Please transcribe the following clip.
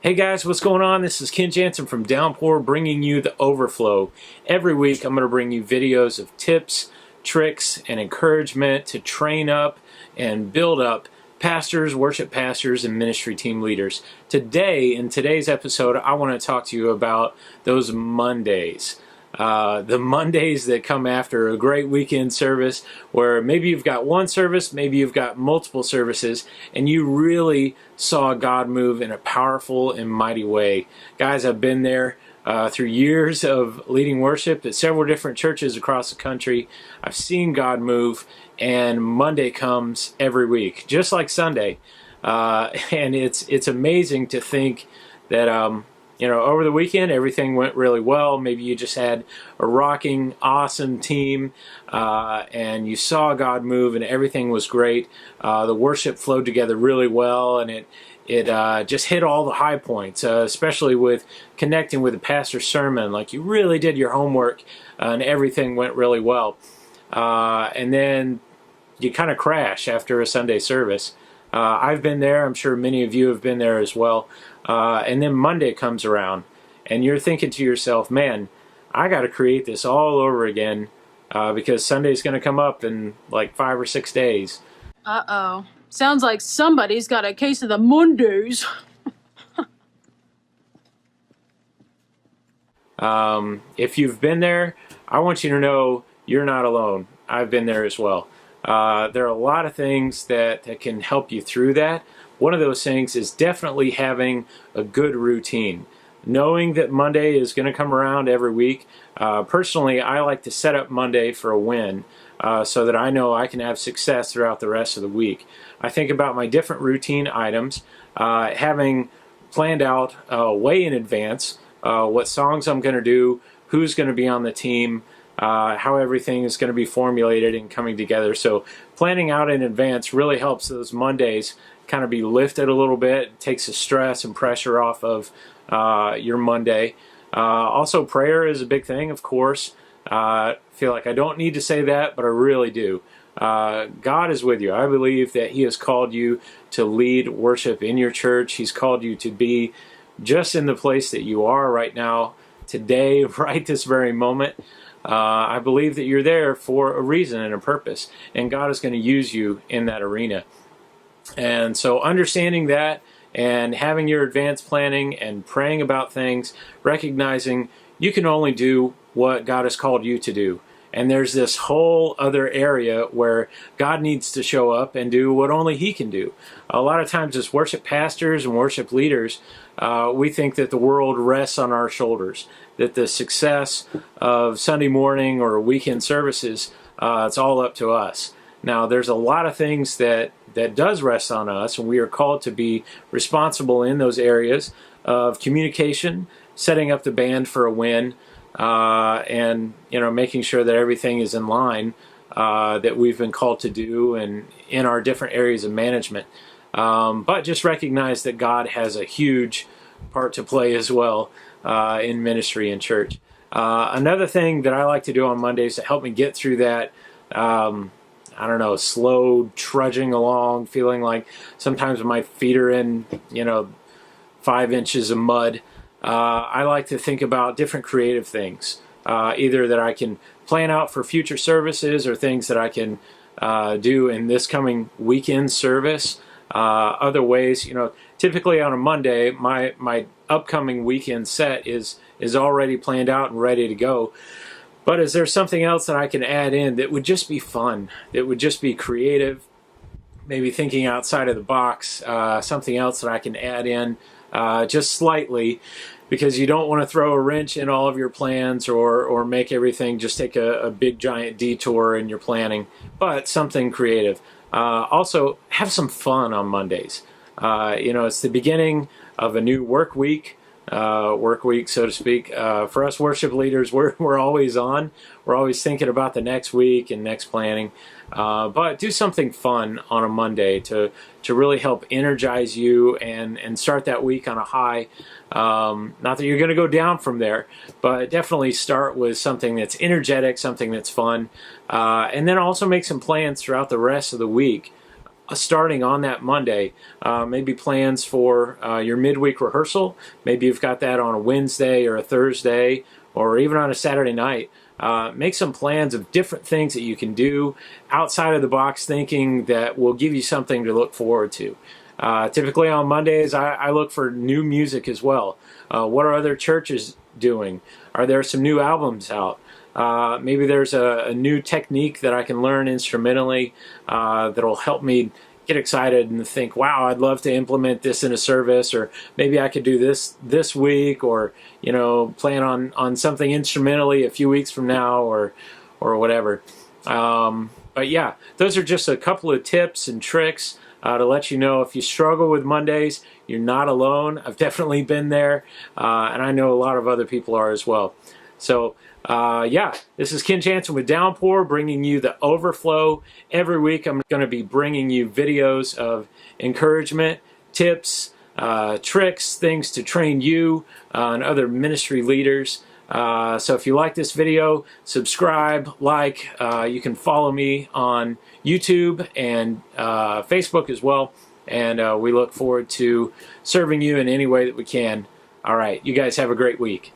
Hey guys, what's going on? This is Ken Jansen from Downpour bringing you the Overflow. Every week I'm going to bring you videos of tips, tricks, and encouragement to train up and build up pastors, worship pastors, and ministry team leaders. Today, in today's episode, I want to talk to you about those Mondays. The Mondays that come after a great weekend service where maybe you've got one service, maybe you've got multiple services, and you really saw God move in a powerful and mighty way. Guys, I've been there through years of leading worship at several different churches across the country. I've seen God move, and Monday comes every week, just like Sunday. And it's amazing to think that over the weekend, everything went really well. Maybe you just had a rocking, awesome team, and you saw God move, and everything was great. The worship flowed together really well, and it just hit all the high points, especially with connecting with the pastor's sermon. Like, you really did your homework, and everything went really well. And then you kind of crash after a Sunday service. I've been there. I'm sure many of you have been there as well. And then Monday comes around, and you're thinking to yourself, man, I got to create this all over again because Sunday's going to come up in like 5 or 6 days. Uh-oh. Sounds like somebody's got a case of the Mondays. If you've been there, I want you to know you're not alone. I've been there as well. There are a lot of things that can help you through that. One of those things is definitely having a good routine. Knowing that Monday is going to come around every week. Personally, I like to set up Monday for a win so that I know I can have success throughout the rest of the week. I think about my different routine items, having planned out way in advance what songs I'm going to do, who's going to be on the team, how everything is going to be formulated and coming together. So planning out in advance really helps those Mondays kind of be lifted a little bit. It takes the stress and pressure off of your Monday. Also, prayer is a big thing, of course. I feel like I don't need to say that, but I really do. God is with you. I believe that He has called you to lead worship in your church. He's called you to be just in the place that you are right now, today, right this very moment. I believe that you're there for a reason and a purpose, and God is going to use you in that arena. And so understanding that and having your advanced planning and praying about things, recognizing you can only do what God has called you to do. And there's this whole other area where God needs to show up and do what only He can do. A lot of times as worship pastors and worship leaders, we think that the world rests on our shoulders, that the success of Sunday morning or weekend services, it's all up to us. Now, there's a lot of things that does rest on us, and we are called to be responsible in those areas of communication, setting up the band for a win, and making sure that everything is in line that we've been called to do and in our different areas of management. But just recognize that God has a huge part to play as well in ministry and church. Another thing that I like to do on Mondays to help me get through that slow trudging along, feeling like sometimes my feet are in, 5 inches of mud. I like to think about different creative things, either that I can plan out for future services or things that I can do in this coming weekend service. Other ways, typically on a Monday, my upcoming weekend set is already planned out and ready to go. But is there something else that I can add in that would just be fun, that would just be creative, maybe thinking outside of the box, something else that I can add in just slightly, because you don't want to throw a wrench in all of your plans or make everything just take a big giant detour in your planning, but something creative. Also, have some fun on Mondays. It's the beginning of a new work week, so to speak. For us worship leaders, we're always on. We're always thinking about the next week and next planning. But do something fun on a Monday to really help energize you and start that week on a high. Not that you're going to go down from there, but definitely start with something that's energetic, something that's fun, and then also make some plans throughout the rest of the week starting on that Monday. Maybe plans for your midweek rehearsal. Maybe you've got that on a Wednesday or a Thursday or even on a Saturday night. Make some plans of different things that you can do outside of the box thinking that will give you something to look forward to. Typically on Mondays, I look for new music as well. What are other churches doing? Are there some new albums out? Maybe there's a new technique that I can learn instrumentally that'll help me get excited and think, wow, I'd love to implement this in a service, or maybe I could do this week, or plan on something instrumentally a few weeks from now, or whatever. But yeah, those are just a couple of tips and tricks to let you know if you struggle with Mondays, you're not alone. I've definitely been there, and I know a lot of other people are as well. So yeah, this is Ken Jansen with Downpour, bringing you the Overflow. Every week I'm going to be bringing you videos of encouragement, tips, tricks, things to train you and other ministry leaders. So if you like this video, subscribe, like. You can follow me on YouTube and Facebook as well. And we look forward to serving you in any way that we can. All right, you guys have a great week.